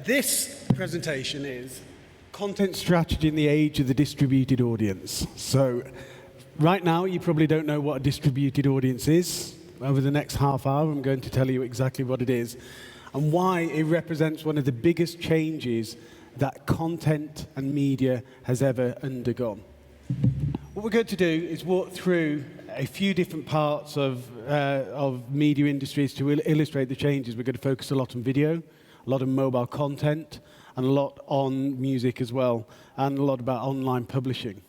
This presentation is Content Strategy in the Age of the Distributed Audience. So right now, you probably don't know what a distributed audience is. Over the next half hour, I'm going to tell you exactly what it is and why it represents one of the biggest changes that content and media has ever undergone. What we're going to do is walk through a few different parts of media industries to illustrate the changes. We're going to focus a lot on video, a lot on mobile content, and a lot on music as well, and a lot about online publishing.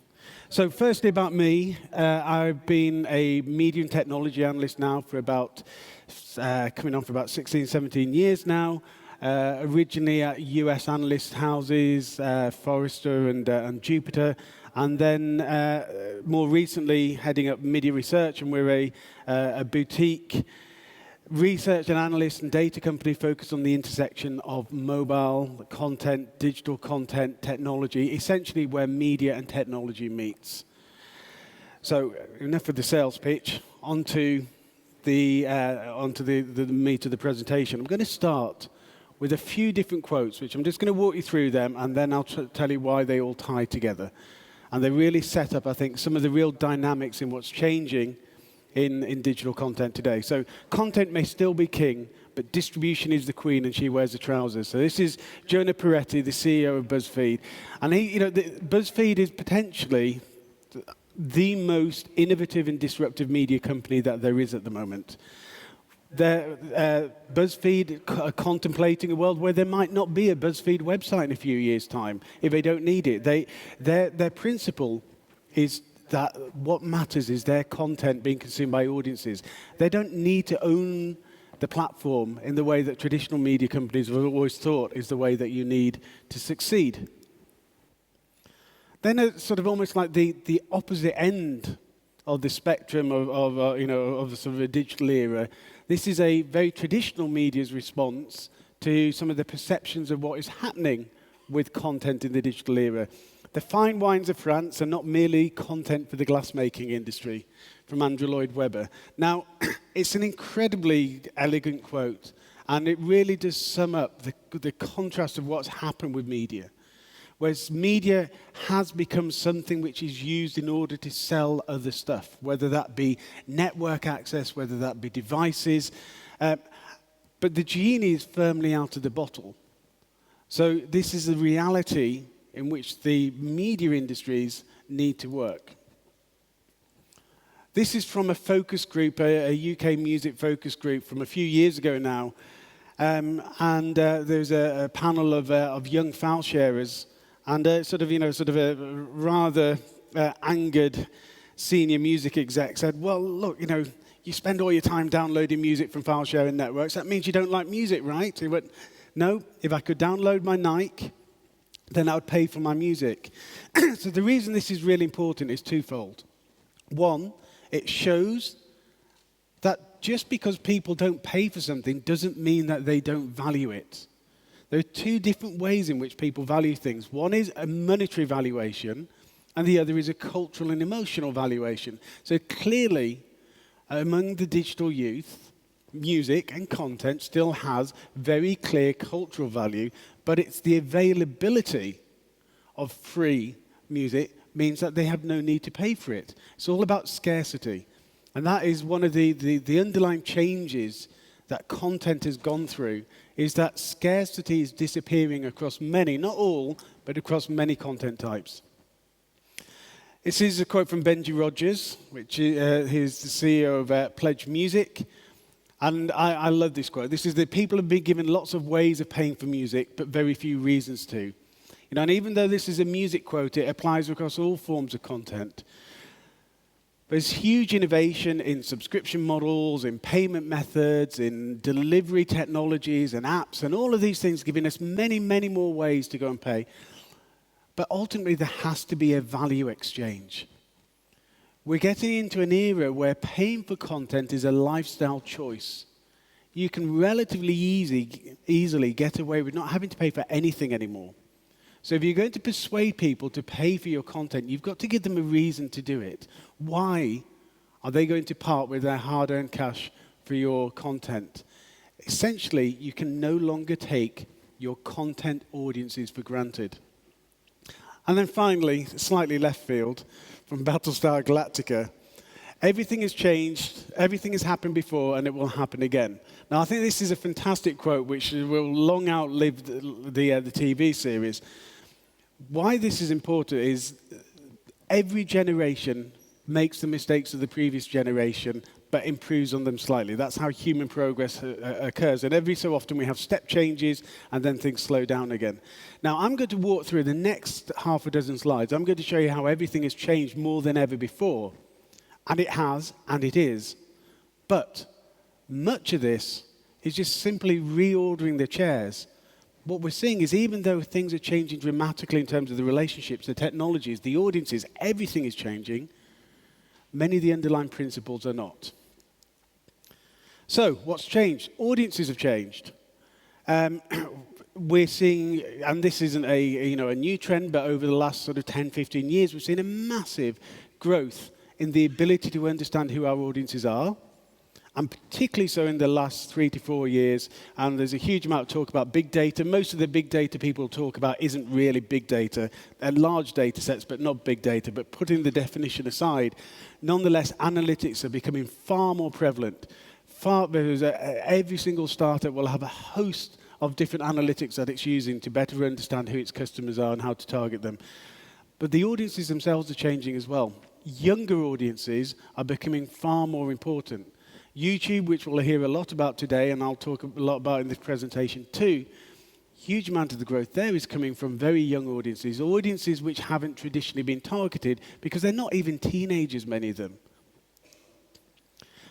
So firstly about me, I've been a media and technology analyst now for about, coming on for about 16, 17 years now. Originally at US analyst houses, Forrester and Jupiter, and then more recently heading up MIDiA Research, and we're a boutique research and analyst and data company focused on the intersection of mobile content, digital content, technology, essentially where media and technology meets. So enough of the sales pitch, onto the meat of the presentation. I'm going to start with a few different quotes, which I'm just going to walk you through them, and then I'll tell you why they all tie together. And they really set up, I think, some of the real dynamics in what's changing in digital content today. So content may still be king, but distribution is the queen, and she wears the trousers. So this is Jonah Peretti, the CEO of BuzzFeed. And BuzzFeed is potentially the most innovative and disruptive media company that there is at the moment. BuzzFeed are contemplating a world where there might not be a BuzzFeed website in a few years' time if they don't need it. Their principle is that what matters is their content being consumed by audiences. They don't need to own the platform in the way that traditional media companies have always thought is the way that you need to succeed. Then it's sort of almost like the opposite end of the spectrum of the sort of a digital era. This is a very traditional media's response to some of the perceptions of what is happening with content in the digital era. The fine wines of France are not merely content for the glassmaking industry, from Andrew Lloyd Webber. Now, it's an incredibly elegant quote, and it really does sum up the contrast of what's happened with media. Whereas media has become something which is used in order to sell other stuff, whether that be network access, whether that be devices. But the genie is firmly out of the bottle. So this is the reality in which the media industries need to work. This is from a focus group, a UK music focus group from a few years ago now. There's a panel of young file sharers, and sort of a rather angered senior music exec said, well, look, you spend all your time downloading music from file sharing networks. That means you don't like music, right? He went, no, if I could download my Nike, then I would pay for my music. So the reason this is really important is twofold. One, it shows that just because people don't pay for something doesn't mean that they don't value it. There are two different ways in which people value things. One is a monetary valuation, and the other is a cultural and emotional valuation. So clearly, among the digital youth, music and content still has very clear cultural value, but it's the availability of free music means that they have no need to pay for it. It's all about scarcity. And that is one of the underlying changes that content has gone through, is that scarcity is disappearing across many, not all, but across many content types. This is a quote from Benji Rogers, which is the CEO of Pledge Music. And I love this quote. This is that people have been given lots of ways of paying for music, but very few reasons to. And even though this is a music quote, it applies across all forms of content. There's huge innovation in subscription models, in payment methods, in delivery technologies and apps, and all of these things giving us many, many more ways to go and pay. But ultimately, there has to be a value exchange. We're getting into an era where paying for content is a lifestyle choice. You can relatively easily get away with not having to pay for anything anymore. So if you're going to persuade people to pay for your content, you've got to give them a reason to do it. Why are they going to part with their hard-earned cash for your content? Essentially, you can no longer take your content audiences for granted. And then finally, slightly left field, from Battlestar Galactica, everything has changed, everything has happened before, and it will happen again. Now, I think this is a fantastic quote which will long outlive the TV series. Why this is important is every generation makes the mistakes of the previous generation, but improves on them slightly. That's how human progress occurs. And every so often we have step changes, and then things slow down again. Now, I'm going to walk through the next half a dozen slides. I'm going to show you how everything has changed more than ever before. And it has, and it is. But much of this is just simply reordering the chairs. What we're seeing is even though things are changing dramatically in terms of the relationships, the technologies, the audiences, everything is changing, many of the underlying principles are not. So, what's changed? Audiences have changed. We're seeing, and this isn't a new trend, but over the last sort of 10, 15 years, we've seen a massive growth in the ability to understand who our audiences are, and particularly so in the last 3 to 4 years. And there's a huge amount of talk about big data. Most of the big data people talk about isn't really big data. They're large data sets, but not big data. But putting the definition aside, nonetheless, analytics are becoming far more prevalent. Every single startup will have a host of different analytics that it's using to better understand who its customers are and how to target them. But the audiences themselves are changing as well. Younger audiences are becoming far more important. YouTube, which we'll hear a lot about today, and I'll talk a lot about in this presentation too, huge amount of the growth there is coming from very young audiences which haven't traditionally been targeted because they're not even teenagers, many of them.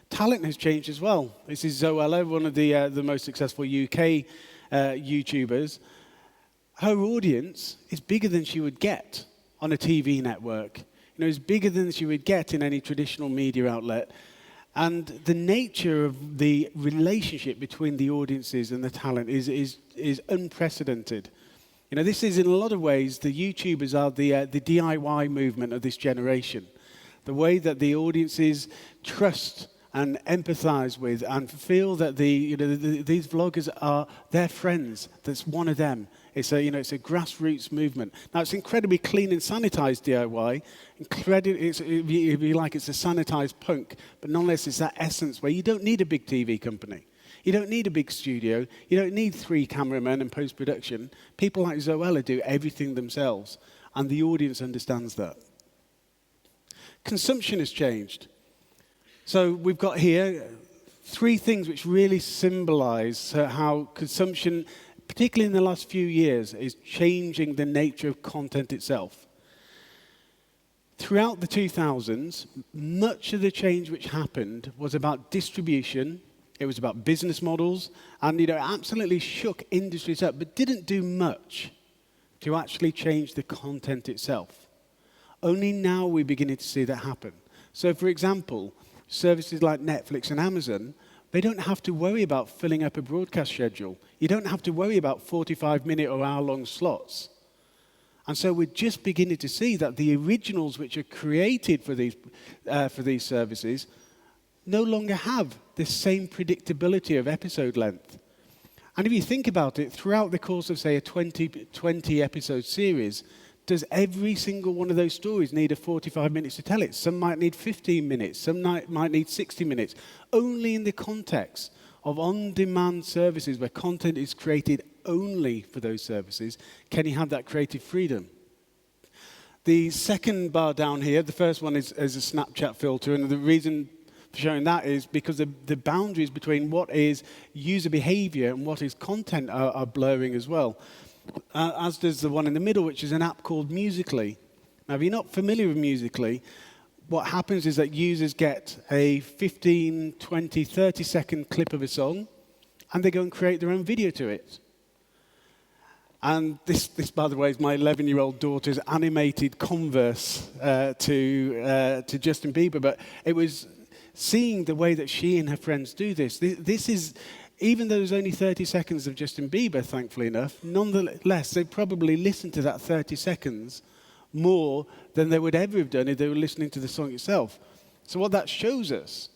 Talent has changed as well. This is Zoella, one of the most successful UK YouTubers. Her audience is bigger than she would get on a TV network. It's bigger than she would get in any traditional media outlet. And the nature of the relationship between the audiences and the talent is unprecedented. This is in a lot of ways, the YouTubers are the DIY movement of this generation. The way that the audiences trust and empathize with and feel that these vloggers are their friends. That's one of them. It's a grassroots movement. Now, it's incredibly clean and sanitized DIY. It's a sanitized punk, but nonetheless, it's that essence where you don't need a big TV company. You don't need a big studio. You don't need 3 cameramen and post-production. People like Zoella do everything themselves, and the audience understands that. Consumption has changed. So we've got here 3 things which really symbolize how consumption, particularly in the last few years, is changing the nature of content itself. Throughout the 2000s, much of the change which happened was about distribution, it was about business models, and it absolutely shook industries up, but didn't do much to actually change the content itself. Only now we're beginning to see that happen. So, for example, services like Netflix and Amazon, they don't have to worry about filling up a broadcast schedule. You don't have to worry about 45-minute or hour-long slots. And so we're just beginning to see that the originals which are created for these services no longer have the same predictability of episode length. And if you think about it, throughout the course of, say, a 20-episode series, does every single one of those stories need a 45 minutes to tell it? Some might need 15 minutes, some might need 60 minutes. Only in the context of on-demand services where content is created only for those services can you have that creative freedom. The second bar down here, the first one is a Snapchat filter, and the reason for showing that is because the boundaries between what is user behavior and what is content are blurring as well. As does the one in the middle, which is an app called Musical.ly. Now, if you're not familiar with Musical.ly, what happens is that users get a 15, 20, 30-second clip of a song, and they go and create their own video to it. And this, by the way, is my 11-year-old daughter's animated Converse to Justin Bieber. But it was seeing the way that she and her friends do this. This is... Even though there's only 30 seconds of Justin Bieber, thankfully enough, nonetheless, they probably listened to that 30 seconds more than they would ever have done if they were listening to the song itself. So what that shows us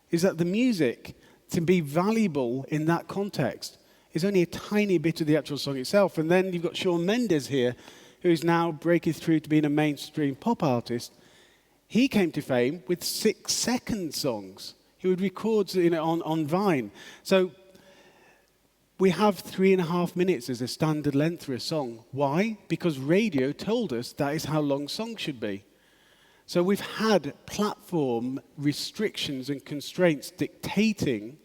is that the music, to be valuable in that context, is only a tiny bit of the actual song itself. And then you've got Shawn Mendes here, who's now breaking through to being a mainstream pop artist. He came to fame with 6-second songs. He would record on Vine. So we have 3.5 minutes as a standard length for a song. Why? Because radio told us that is how long songs should be. So we've had platform restrictions and constraints dictating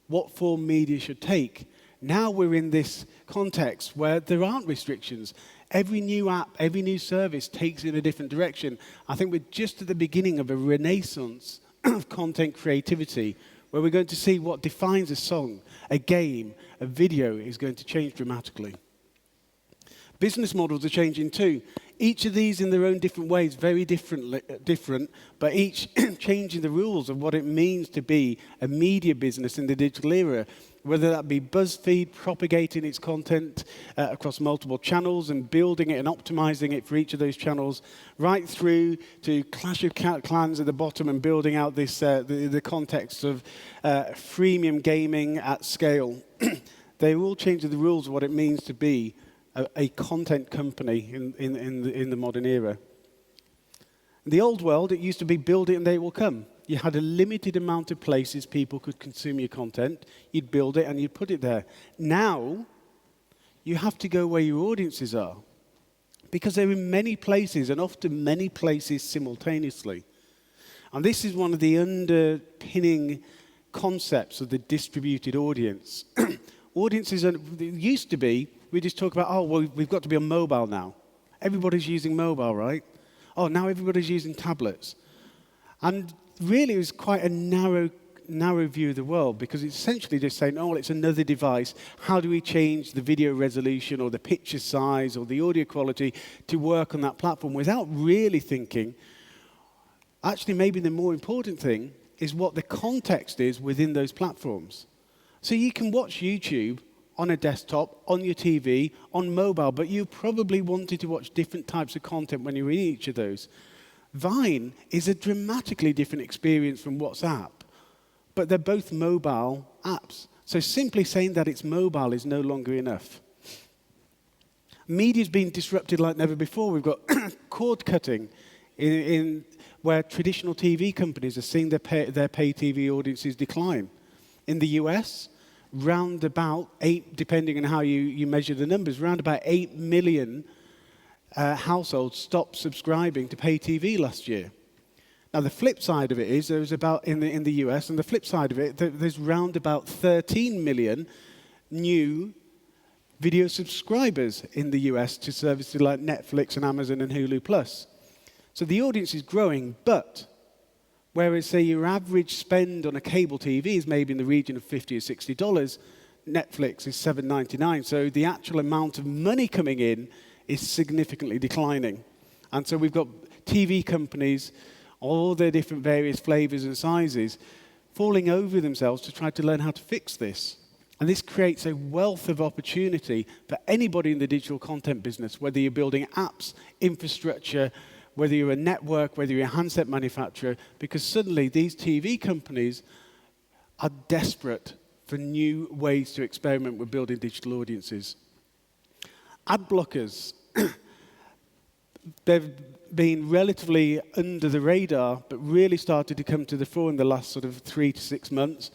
what form media should take. Now we're in this context where there aren't restrictions. Every new app, every new service takes in a different direction. I think we're just at the beginning of a renaissance of content creativity, where we're going to see what defines a song, a game, a video is going to change dramatically. Business models are changing too. Each of these in their own different ways, very different, but each changing the rules of what it means to be a media business in the digital era, whether that be BuzzFeed propagating its content across multiple channels and building it and optimizing it for each of those channels, right through to Clash of Clans at the bottom and building out this the context of freemium gaming at scale. They all change the rules of what it means to be a content company in the modern era. In the old world, it used to be build it and they will come. You had a limited amount of places people could consume your content. You'd build it and you'd put it there. Now, you have to go where your audiences are, because they're in many places, and often many places simultaneously. And this is one of the underpinning concepts of the distributed audience. Audiences used to be, we just talk about, oh, well, we've got to be on mobile now. Everybody's using mobile, right? Oh, now everybody's using tablets. And really, it was quite a narrow view of the world, because it's essentially just saying, oh, well, it's another device. How do we change the video resolution or the picture size or the audio quality to work on that platform, without really thinking, actually, maybe the more important thing is what the context is within those platforms. So you can watch YouTube on a desktop, on your TV, on mobile, but you probably wanted to watch different types of content when you're in each of those. Vine is a dramatically different experience from WhatsApp, but they're both mobile apps. So simply saying that it's mobile is no longer enough. Media's been disrupted like never before. We've got cord cutting in where traditional TV companies are seeing their pay TV audiences decline. In the US, round about 8, depending on how you measure the numbers, round about 8 million households stopped subscribing to pay TV last year. Now, the flip side of it is, there was about, in the US, and the flip side of it, there's round about 13 million new video subscribers in the US to services like Netflix and Amazon and Hulu+. So the audience is growing, but whereas, say, your average spend on a cable TV is maybe in the region of $50 or $60, Netflix is $7.99. So the actual amount of money coming in is significantly declining. And so we've got TV companies, all their different various flavors and sizes, falling over themselves to try to learn how to fix this. And this creates a wealth of opportunity for anybody in the digital content business, whether you're building apps, infrastructure, whether you're a network, whether you're a handset manufacturer, because suddenly these TV companies are desperate for new ways to experiment with building digital audiences. Ad blockers, they've been relatively under the radar, but really started to come to the fore in the last sort of 3 to 6 months.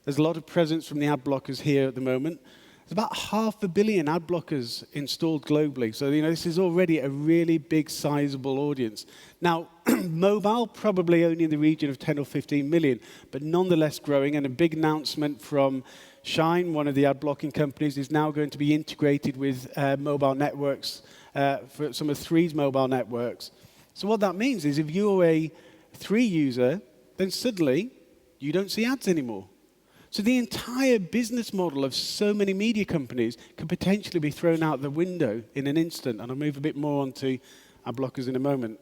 There's a lot of presence from the ad blockers here at the moment. There's about 500 million ad blockers installed globally. So, this is already a really big, sizable audience. Now, mobile, probably only in the region of 10 or 15 million, but nonetheless growing. And a big announcement from Shine, one of the ad blocking companies, is now going to be integrated with mobile networks, for some of 3's mobile networks. So what that means is, if you're a 3 user, then suddenly you don't see ads anymore. So the entire business model of so many media companies could potentially be thrown out the window in an instant. And I'll move a bit more onto ad blockers in a moment.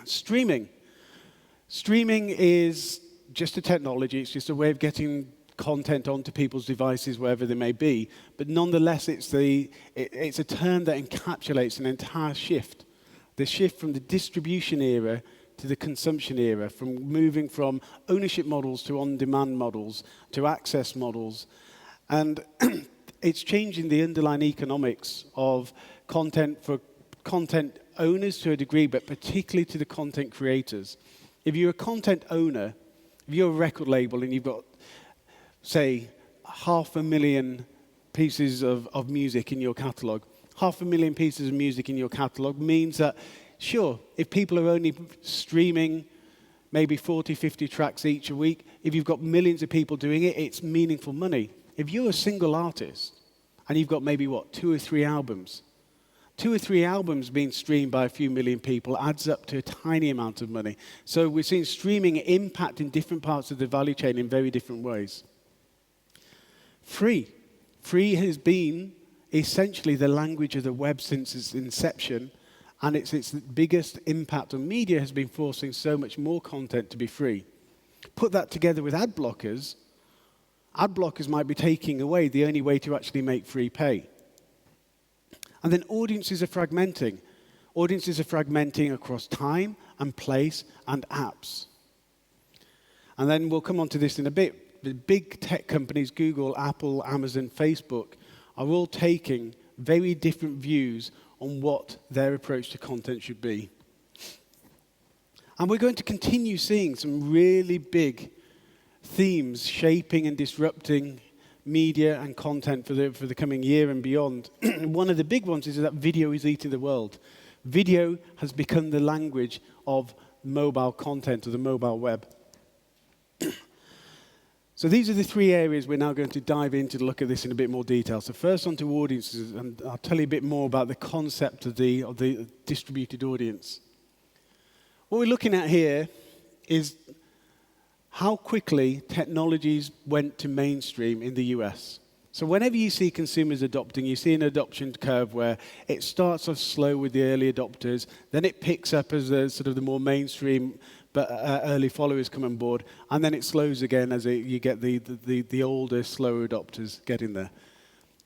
Streaming. Streaming is just a technology. It's just a way of getting content onto people's devices, wherever they may be. But nonetheless, it's a term that encapsulates an entire shift. The shift from the distribution era to the consumption era, from moving from ownership models to on-demand models to access models. And it's changing the underlying economics of content for content owners to a degree, but particularly to the content creators. If you're a content owner, if you're a record label and you've got, say, 500,000 pieces of music in your catalogue, 500,000 pieces of music in your catalogue means that, sure, if people are only streaming maybe 40, 50 tracks each a week, if you've got millions of people doing it, it's meaningful money. If you're a single artist and you've got maybe, 2 or 3 albums, 2 or 3 albums being streamed by a few million people adds up to a tiny amount of money. So we're seeing streaming impact in different parts of the value chain in very different ways. Free. Free has been essentially the language of the web since its inception, and its biggest impact on media has been forcing so much more content to be free. Put that together with ad blockers might be taking away the only way to actually make free pay. And then audiences are fragmenting. Audiences are fragmenting across time and place and apps. And then we'll come on to this in a bit. The big tech companies, Google, Apple, Amazon, Facebook, are all taking very different views on what their approach to content should be. And we're going to continue seeing some really big themes shaping and disrupting media and content for the coming year and beyond. One of the big ones is that video is eating the world. Video has become the language of mobile content, or the mobile web. So these are the 3 areas we're now going to dive into to look at this in a bit more detail. So first onto audiences, and I'll tell you a bit more about the concept of the distributed audience. What we're looking at here is how quickly technologies went to mainstream in the US. So whenever you see consumers adopting, you see an adoption curve where it starts off slow with the early adopters, then it picks up as the more mainstream but early followers come on board, and then it slows again as you get the older, slower adopters getting there.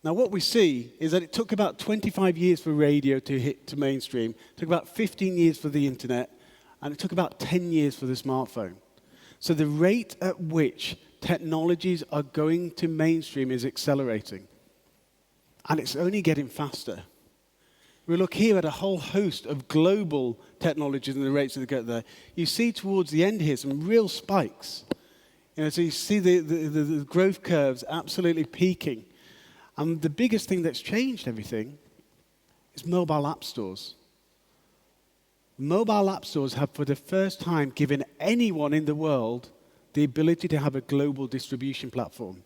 Now what we see is that it took about 25 years for radio to hit to mainstream, it took about 15 years for the internet, and it took about 10 years for the smartphone. So the rate at which technologies are going to mainstream is accelerating. And it's only getting faster. We look here at a whole host of global technologies and the rates that get there. You see towards the end here some real spikes. So you see the growth curves absolutely peaking. And the biggest thing that's changed everything is mobile app stores. Mobile app stores have, for the first time, given anyone in the world the ability to have a global distribution platform.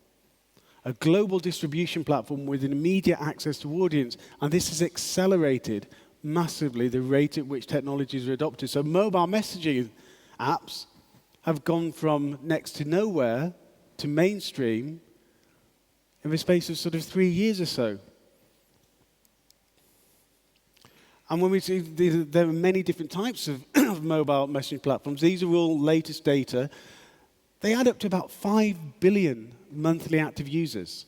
A global distribution platform with an immediate access to audience. And this has accelerated massively the rate at which technologies are adopted. So mobile messaging apps have gone from next to nowhere to mainstream in the space of 3 years or so. And when we see there are many different types of mobile messaging platforms, these are all latest data. They add up to about 5 billion monthly active users.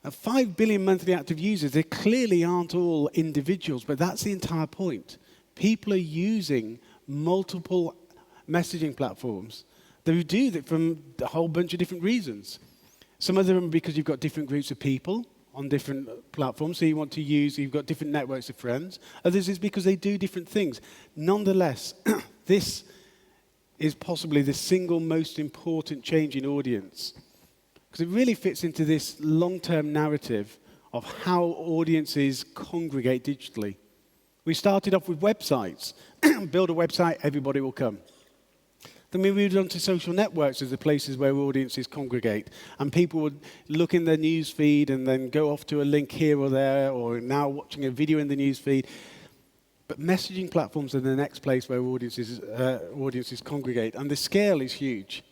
Now, 5 billion monthly active users, they clearly aren't all individuals, but that's the entire point. People are using multiple messaging platforms. They do that from a whole bunch of different reasons. Some of them because you've got different groups of people on different platforms, so you've got different networks of friends. Others is because they do different things. Nonetheless, this is possibly the single most important change in audience, because it really fits into this long-term narrative of how audiences congregate digitally. We started off with websites. Build a website, everybody will come. Then we moved on to social networks as the places where audiences congregate. And people would look in their news feed and then go off to a link here or there, or now watching a video in the news feed. But messaging platforms are the next place where audiences congregate. And the scale is huge.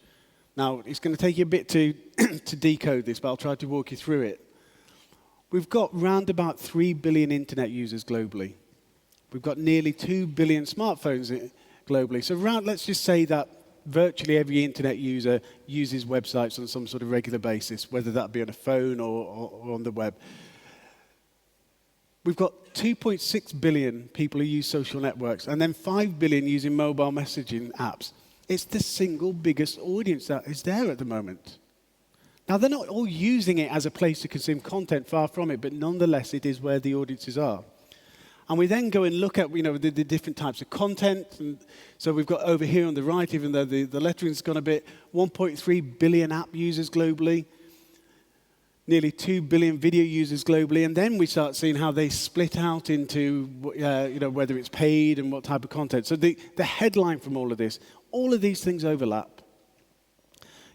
Now, it's going to take you a bit to decode this, but I'll try to walk you through it. We've got round about 3 billion internet users globally. We've got nearly 2 billion smartphones globally. So let's just say that virtually every internet user uses websites on some sort of regular basis, whether that be on a phone or on the web. We've got 2.6 billion people who use social networks, and then 5 billion using mobile messaging apps. It's the single biggest audience that is there at the moment. Now, they're not all using it as a place to consume content, far from it, but nonetheless, it is where the audiences are. And we then go and look at the different types of content. And so we've got over here on the right, even though the lettering's gone a bit, 1.3 billion app users globally, nearly 2 billion video users globally. And then we start seeing how they split out into whether it's paid and what type of content. So the headline from all of this, all of these things overlap.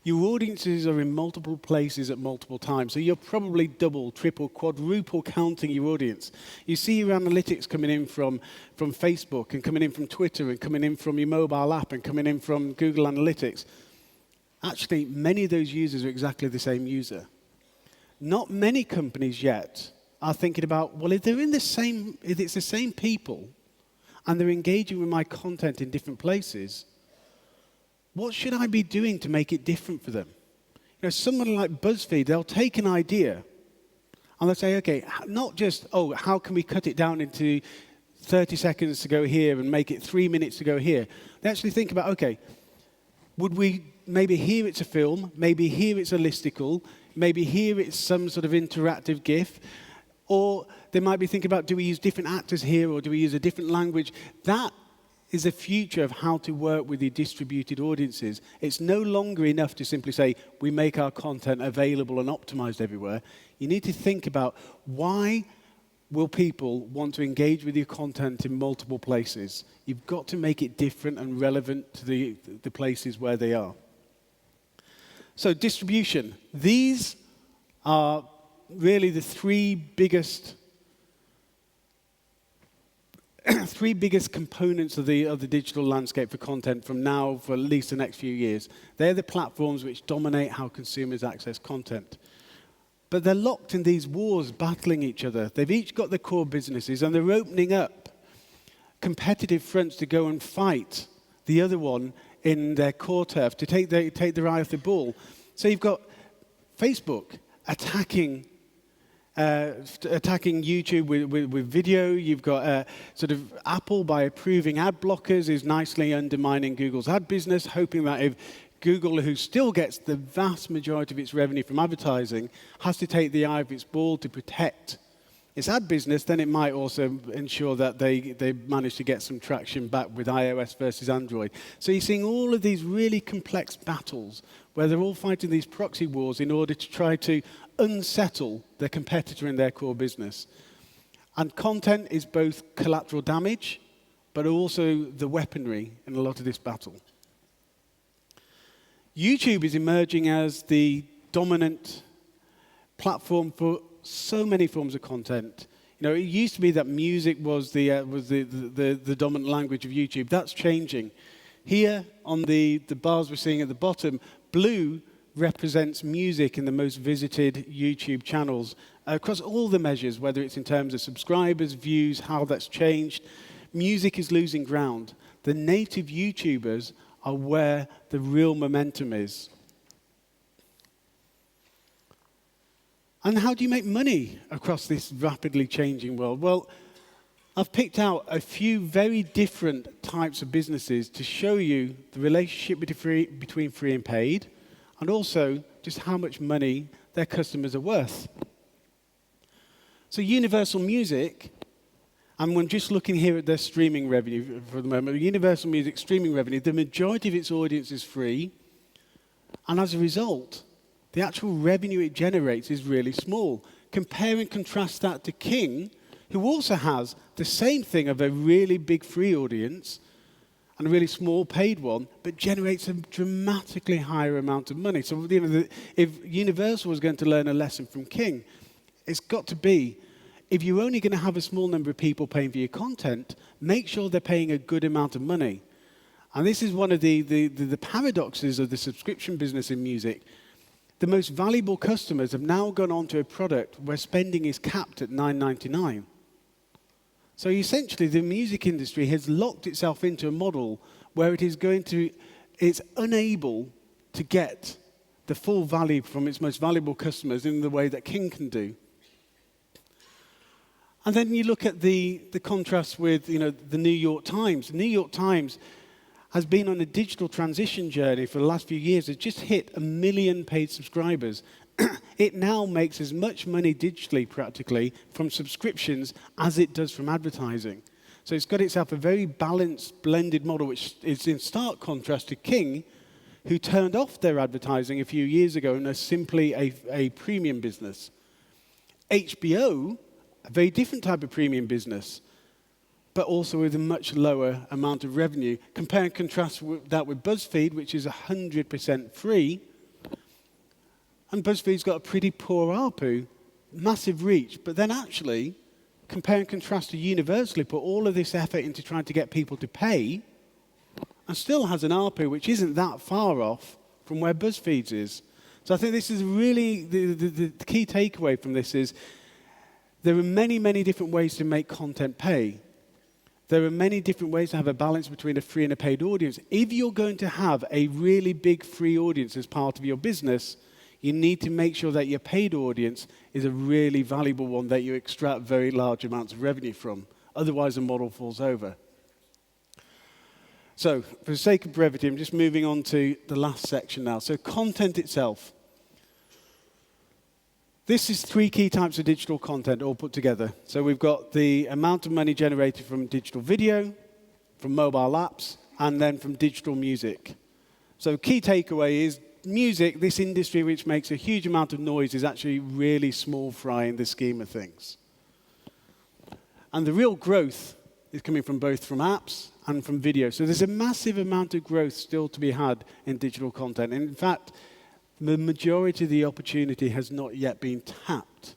Your audiences are in multiple places at multiple times. So you're probably double, triple, quadruple counting your audience. You see your analytics coming in from Facebook and coming in from Twitter and coming in from your mobile app and coming in from Google Analytics. Actually, many of those users are exactly the same user. Not many companies yet are thinking about, well, if it's the same people and they're engaging with my content in different places, what should I be doing to make it different for them? Someone like BuzzFeed, they'll take an idea and they'll say, okay, not just, how can we cut it down into 30 seconds to go here and make it 3 minutes to go here? They actually think about, okay, would we maybe here it's a film, maybe here it's a listicle, maybe here it's some sort of interactive GIF, or they might be thinking about, do we use different actors here or do we use a different language? That is the future of how to work with the distributed audiences. It's no longer enough to simply say, we make our content available and optimized everywhere. You need to think about, why will people want to engage with your content in multiple places? You've got to make it different and relevant to the places where they are. So distribution. These are really the three biggest components of the digital landscape for content from now for at least the next few years. They're the platforms which dominate how consumers access content. But they're locked in these wars, battling each other. They've each got their core businesses, and they're opening up competitive fronts to go and fight the other one in their core turf, to take their eye off the ball. So you've got Facebook attacking YouTube with video. You've got sort of Apple, by approving ad blockers, is nicely undermining Google's ad business, hoping that if Google, who still gets the vast majority of its revenue from advertising, has to take the eye off its ball to protect its ad business, then it might also ensure that they manage to get some traction back with iOS versus Android. So you're seeing all of these really complex battles where they're all fighting these proxy wars in order to try to unsettle their competitor in their core business. And content is both collateral damage, but also the weaponry in a lot of this battle. YouTube is emerging as the dominant platform for so many forms of content. It used to be that music was the dominant language of YouTube. That's changing. Here on the bars we're seeing at the bottom, blue represents music in the most visited YouTube channels across all the measures, whether it's in terms of subscribers, views, how that's changed. Music is losing ground. The native YouTubers are where the real momentum is. And how do you make money across this rapidly changing world? Well, I've picked out a few very different types of businesses to show you the relationship between free and paid, and also just how much money their customers are worth. So Universal Music, and we're just looking here at their streaming revenue for the moment. Universal Music streaming revenue, the majority of its audience is free, and as a result, the actual revenue it generates is really small. Compare and contrast that to King, who also has the same thing of a really big free audience and a really small paid one, but generates a dramatically higher amount of money. So if Universal was going to learn a lesson from King, it's got to be, if you're only going to have a small number of people paying for your content, make sure they're paying a good amount of money. And this is one of the paradoxes of the subscription business in music. The most valuable customers have now gone on to a product where spending is capped at $9.99. So essentially, the music industry has locked itself into a model where it's unable to get the full value from its most valuable customers in the way that King can do. And then you look at the contrast with the New York Times. The New York Times has been on a digital transition journey for the last few years. It's just hit 1 million paid subscribers. It now makes as much money digitally, practically, from subscriptions as it does from advertising. So it's got itself a very balanced, blended model, which is in stark contrast to King, who turned off their advertising a few years ago and are simply a premium business. HBO, a very different type of premium business, but also with a much lower amount of revenue. Compare and contrast that with BuzzFeed, which is 100% free. And BuzzFeed's got a pretty poor ARPU, massive reach. But then actually, compare and contrast to Universally, put all of this effort into trying to get people to pay, and still has an ARPU which isn't that far off from where BuzzFeed's is. So I think this is really, the key takeaway from this is, there are many, many different ways to make content pay. There are many different ways to have a balance between a free and a paid audience. If you're going to have a really big free audience as part of your business, you need to make sure that your paid audience is a really valuable one that you extract very large amounts of revenue from. Otherwise, the model falls over. So, for the sake of brevity, I'm just moving on to the last section now. So, content itself. This is 3 key types of digital content all put together. So we've got the amount of money generated from digital video, from mobile apps, and then from digital music. So key takeaway is music, this industry which makes a huge amount of noise, is actually really small fry in the scheme of things. And the real growth is coming from both from apps and from video. So there's a massive amount of growth still to be had in digital content. And in fact, the majority of the opportunity has not yet been tapped.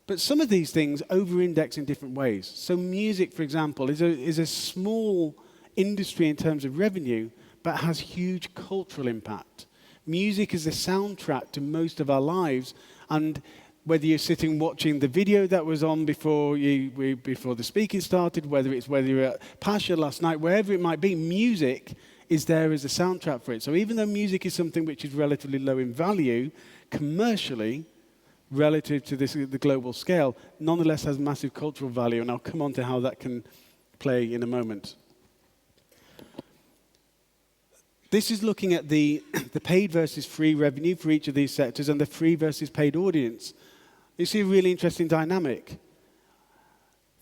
But some of these things over-index in different ways. So music, for example, is a small industry in terms of revenue, but has huge cultural impact. Music is the soundtrack to most of our lives, and whether you're sitting watching the video that was on before the speaking started, whether you're at Pasha last night, wherever it might be, music is there as a soundtrack for it. So even though music is something which is relatively low in value, commercially, relative to the global scale, nonetheless has massive cultural value, and I'll come on to how that can play in a moment. This is looking at the paid versus free revenue for each of these sectors and the free versus paid audience. You see a really interesting dynamic.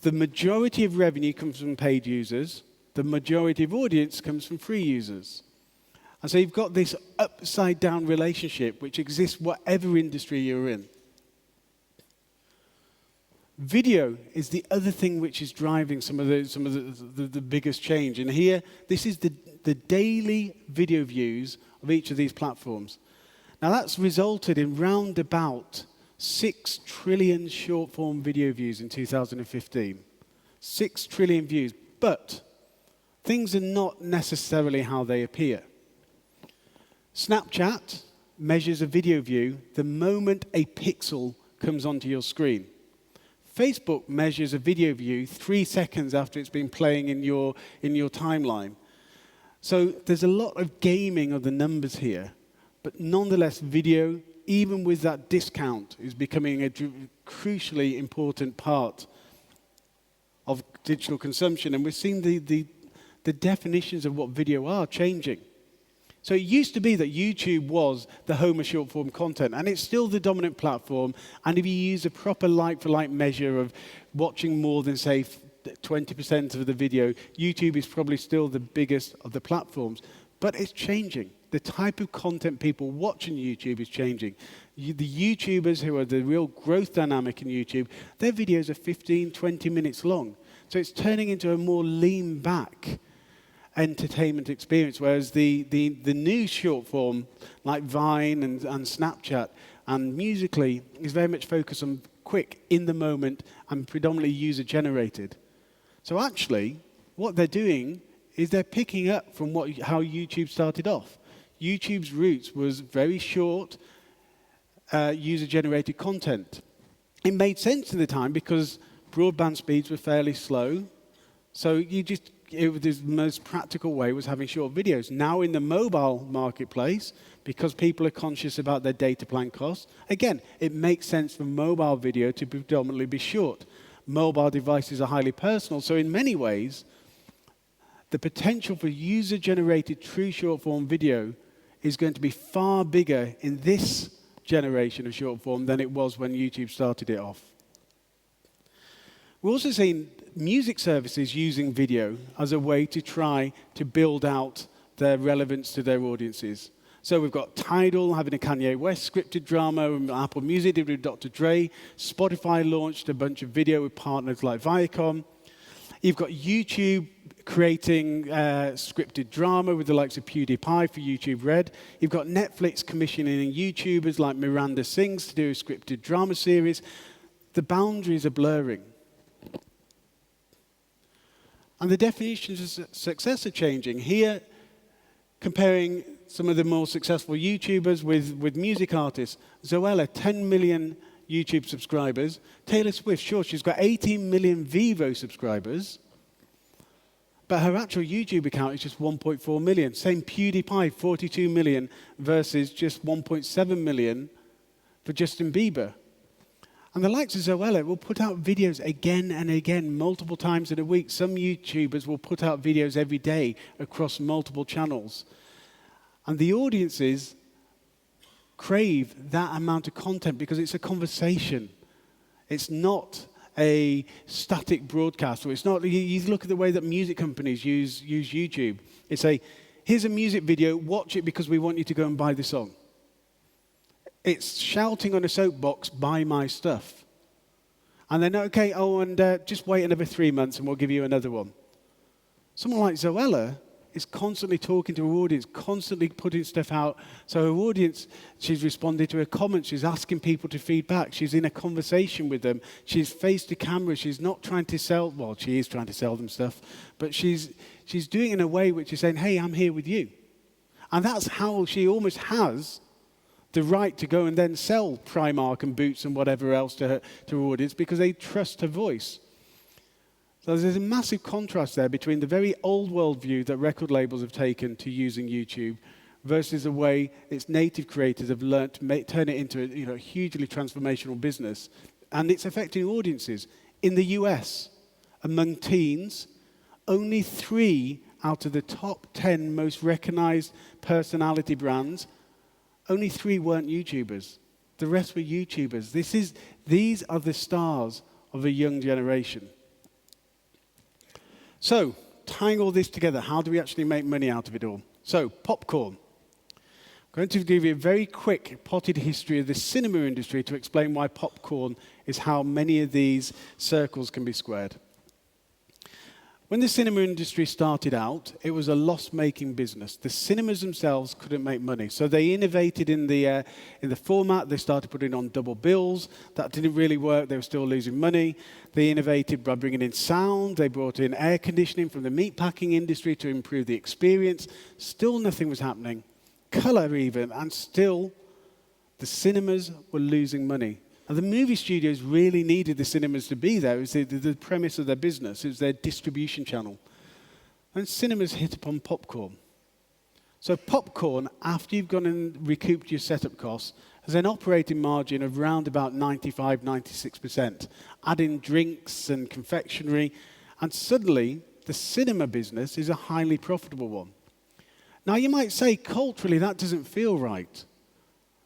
The majority of revenue comes from paid users. The majority of audience comes from free users. And so you've got this upside-down relationship which exists whatever industry you're in. Video is the other thing which is driving some of the biggest change. And here, this is the daily video views of each of these platforms. Now that's resulted in round about 6 trillion short-form video views in 2015. 6 trillion views. But things are not necessarily how they appear. Snapchat measures a video view the moment a pixel comes onto your screen. Facebook measures a video view 3 seconds after it's been playing in your timeline. So there's a lot of gaming of the numbers here, but nonetheless, video, even with that discount, is becoming a crucially important part of digital consumption, and we're seeing the definitions of what video are changing. So it used to be that YouTube was the home of short-form content, and it's still the dominant platform. And if you use a proper like-for-like measure of watching more than, say, 20% of the video, YouTube is probably still the biggest of the platforms. But it's changing. The type of content people watch on YouTube is changing. The YouTubers who are the real growth dynamic in YouTube, their videos are 15, 20 minutes long. So it's turning into a more lean-back entertainment experience, whereas the new short form, like Vine and Snapchat and Musical.ly, is very much focused on quick, in the moment, and predominantly user-generated. So actually, what they're doing is they're picking up from how YouTube started off. YouTube's roots was very short, user-generated content. It made sense at the time because broadband speeds were fairly slow, so the most practical way was having short videos. Now in the mobile marketplace, because people are conscious about their data plan costs, again, it makes sense for mobile video to predominantly be short. Mobile devices are highly personal, so in many ways, the potential for user-generated true short-form video is going to be far bigger in this generation of short-form than it was when YouTube started it off. We're also seeing music services using video as a way to try to build out their relevance to their audiences. So we've got Tidal having a Kanye West scripted drama, and Apple Music did with Dr. Dre. Spotify launched a bunch of video with partners like Viacom. You've got YouTube creating scripted drama with the likes of PewDiePie for YouTube Red. You've got Netflix commissioning YouTubers like Miranda Sings to do a scripted drama series. The boundaries are blurring. And the definitions of success are changing. Here, comparing some of the more successful YouTubers with music artists. Zoella, 10 million YouTube subscribers. Taylor Swift, sure, she's got 18 million Vivo subscribers. But her actual YouTube account is just 1.4 million. Same PewDiePie, 42 million versus just 1.7 million for Justin Bieber. And the likes of Zoella will put out videos again and again, multiple times in a week. Some YouTubers will put out videos every day across multiple channels. And the audiences crave that amount of content because it's a conversation. It's not a static broadcast. Or it's not, you look at the way that music companies use YouTube. It's here's a music video, watch it because we want you to go and buy the song. It's shouting on a soapbox, buy my stuff. And then, okay, just wait another 3 months and we'll give you another one. Someone like Zoella is constantly talking to her audience, constantly putting stuff out. So her audience, she's responding to her comments, she's asking people to feedback, she's in a conversation with them, she's face to camera, she's not trying to sell, well, she is trying to sell them stuff, but she's doing it in a way which is saying, hey, I'm here with you. And that's how she almost has the right to go and then sell Primark and Boots and whatever else to her audience because they trust her voice. So there's a massive contrast there between the very old world view that record labels have taken to using YouTube versus the way its native creators have learned to turn it into a hugely transformational business. And it's affecting audiences. In the US, among teens, only 3 out of the top 10 most recognized personality brands, only 3 weren't YouTubers. The rest were YouTubers. These are the stars of a young generation. So, tying all this together, how do we actually make money out of it all? So, popcorn. I'm going to give you a very quick potted history of the cinema industry to explain why popcorn is how many of these circles can be squared. When the cinema industry started out, it was a loss-making business. The cinemas themselves couldn't make money. So they innovated in the format. They started putting on double bills. That didn't really work. They were still losing money. They innovated by bringing in sound. They brought in air conditioning from the meatpacking industry to improve the experience. Still nothing was happening. Color even, and still the cinemas were losing money. And the movie studios really needed the cinemas to be there. It was the premise of their business. It was their distribution channel. And cinemas hit upon popcorn. So popcorn, after you've gone and recouped your setup costs, has an operating margin of around about 95, 96%. Add in drinks and confectionery, and suddenly the cinema business is a highly profitable one. Now you might say culturally that doesn't feel right.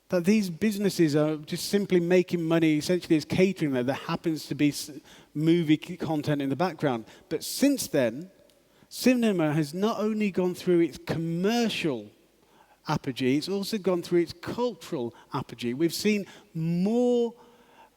That these businesses are just simply making money, essentially as catering there happens to be movie content in the background. But since then, cinema has not only gone through its commercial apogee, it's also gone through its cultural apogee. We've seen more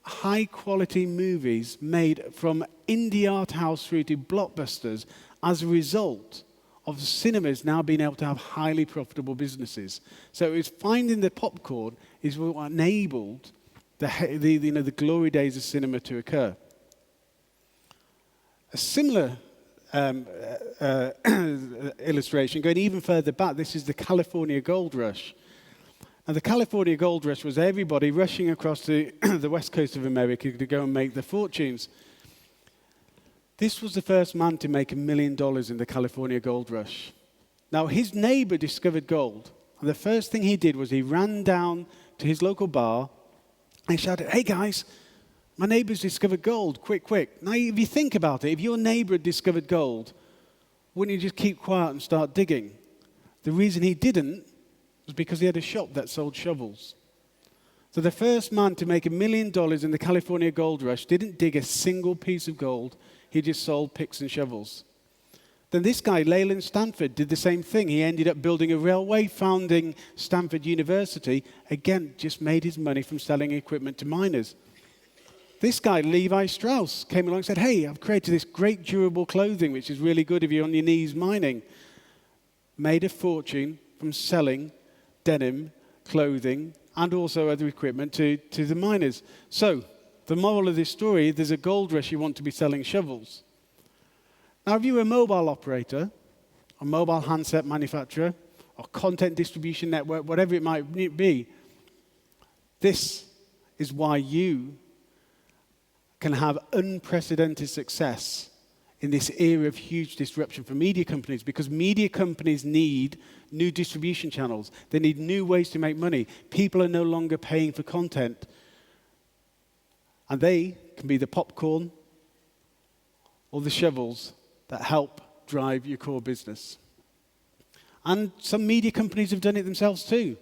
high-quality movies made from indie art house through to blockbusters as a result of cinemas now being able to have highly profitable businesses. So it's finding the popcorn is what enabled the glory days of cinema to occur. A similar illustration, going even further back, this is the California Gold Rush. And the California Gold Rush was everybody rushing across the west coast of America to go and make their fortunes. This was the first man to make $1 million in the California Gold Rush. Now, his neighbor discovered gold. And the first thing he did was he ran down to his local bar and shouted, "Hey, guys, my neighbor's discovered gold. Quick, quick." Now, if you think about it, if your neighbor had discovered gold, Wouldn't he just keep quiet and start digging? The reason he didn't was because he had a shop that sold shovels. So the first man to make $1 million in the California gold rush didn't dig a single piece of gold. He just sold picks and shovels. Then this guy, Leland Stanford, did the same thing. He ended up building a railway, founding Stanford University. Again, just made his money from selling equipment to miners. This guy, Levi Strauss, came along and said, hey, I've created this great durable clothing, which is really good if you're on your knees mining. Made a fortune from selling denim, clothing, and also other equipment to the miners. So, the moral of this story, there's a gold rush, you want to be selling shovels. Now, if you're a mobile operator, a mobile handset manufacturer, or content distribution network, whatever it might be, this is why you can have unprecedented success in this era of huge disruption for media companies, because media companies need new distribution channels. They need new ways to make money. People are no longer paying for content. And they can be the popcorn or the shovels that help drive your core business. And some media companies have done it themselves too.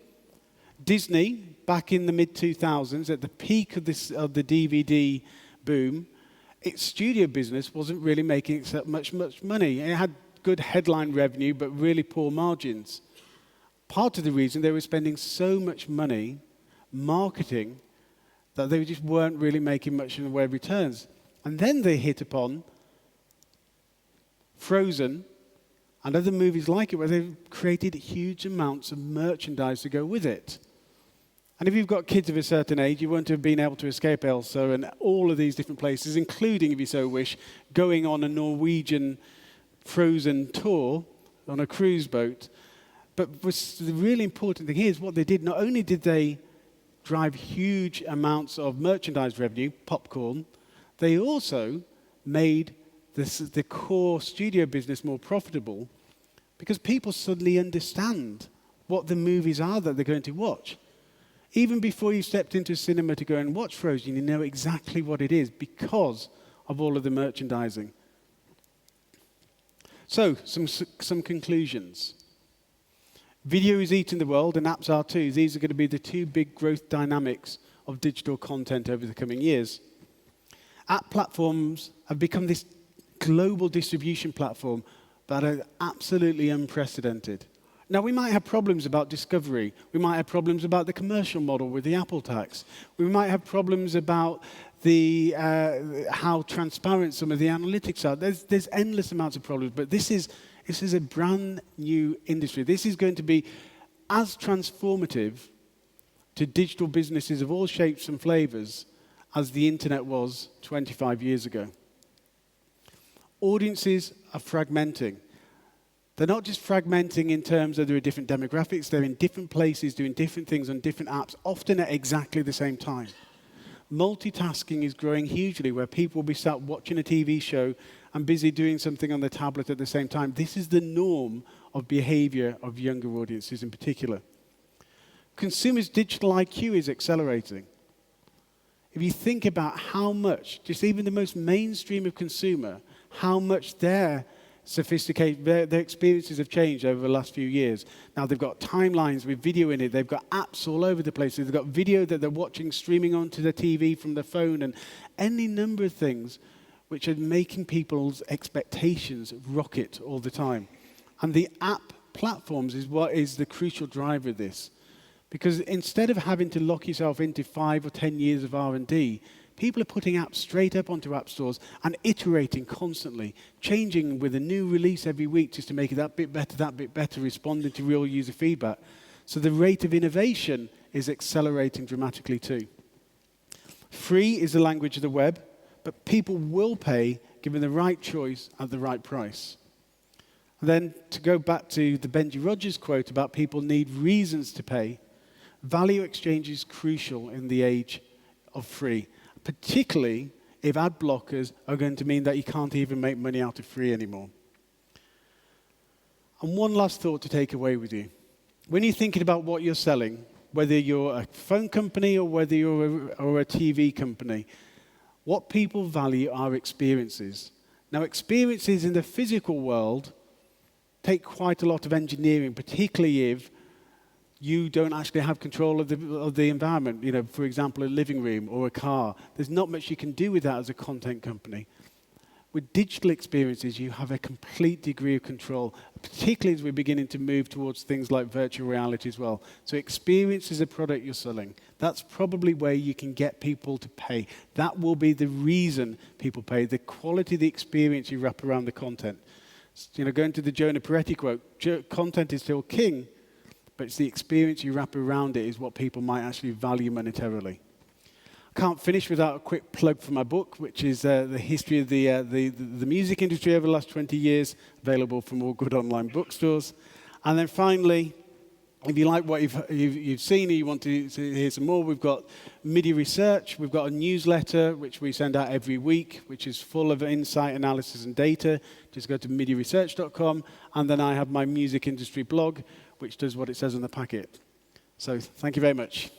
Disney, back in the mid-2000s, at the peak of the DVD boom, its studio business wasn't really making much money. It had good headline revenue, but really poor margins. Part of the reason they were spending so much money marketing that they just weren't really making much in the way of returns. And then they hit upon Frozen and other movies like it, where they've created huge amounts of merchandise to go with it. And if you've got kids of a certain age, you won't have been able to escape Elsa and all of these different places, including, if you so wish, going on a Norwegian Frozen tour on a cruise boat. But the really important thing here is what they did. Not only did they drive huge amounts of merchandise revenue, popcorn, they also made the core studio business more profitable, because people suddenly understand what the movies are that they're going to watch. Even before you stepped into a cinema to go and watch Frozen, you know exactly what it is because of all of the merchandising. So, some conclusions. Video is eating the world, and apps are too. These are going to be the two big growth dynamics of digital content over the coming years. App platforms have become this global distribution platform that are absolutely unprecedented. Now, we might have problems about discovery. We might have problems about the commercial model with the Apple tax. We might have problems about how transparent some of the analytics are. There's endless amounts of problems, but this is a brand new industry. This is going to be as transformative to digital businesses of all shapes and flavors as the internet was 25 years ago. Audiences are fragmenting. They're not just fragmenting in terms of there are different demographics, they're in different places doing different things on different apps, often at exactly the same time. Multitasking is growing hugely, where people will be sat watching a TV show and busy doing something on the tablet at the same time. This is the norm of behavior of younger audiences in particular. Consumers' digital IQ is accelerating. If you think about how much, just even the most mainstream of consumer, how much their experiences have changed over the last few years. Now, they've got timelines with video in it. They've got apps all over the place. They've got video that they're watching, streaming onto the TV from their phone, and any number of things which are making people's expectations rocket all the time. And the app platforms is what is the crucial driver of this. Because instead of having to lock yourself into 5 or 10 years of R&D, people are putting apps straight up onto app stores and iterating constantly, changing with a new release every week just to make it that bit better, responding to real user feedback. So the rate of innovation is accelerating dramatically too. Free is the language of the web, but people will pay given the right choice at the right price. And then to go back to the Benji Rogers quote about people need reasons to pay, value exchange is crucial in the age of free, particularly if ad blockers are going to mean that you can't even make money out of free anymore. And one last thought to take away with you. When you're thinking about what you're selling, whether you're a phone company or whether you're a TV company, what people value are experiences. Now, experiences in the physical world take quite a lot of engineering, particularly if you don't actually have control of the environment. You know, for example, a living room or a car. There's not much you can do with that as a content company. With digital experiences, you have a complete degree of control, particularly as we're beginning to move towards things like virtual reality as well. So experience is a product you're selling. That's probably where you can get people to pay. That will be the reason people pay, the quality of the experience you wrap around the content. You know, going to the Jonah Peretti quote, content is still king, but it's the experience you wrap around it is what people might actually value monetarily. I can't finish without a quick plug for my book, which is the history of the music industry over the last 20 years, available from all good online bookstores. And then finally, if you like what you've seen and you want to hear some more, we've got MIDiA Research. We've got a newsletter, which we send out every week, which is full of insight, analysis, and data. Just go to MIDiaResearch.com. And then I have my music industry blog, which does what it says on the packet. So thank you very much.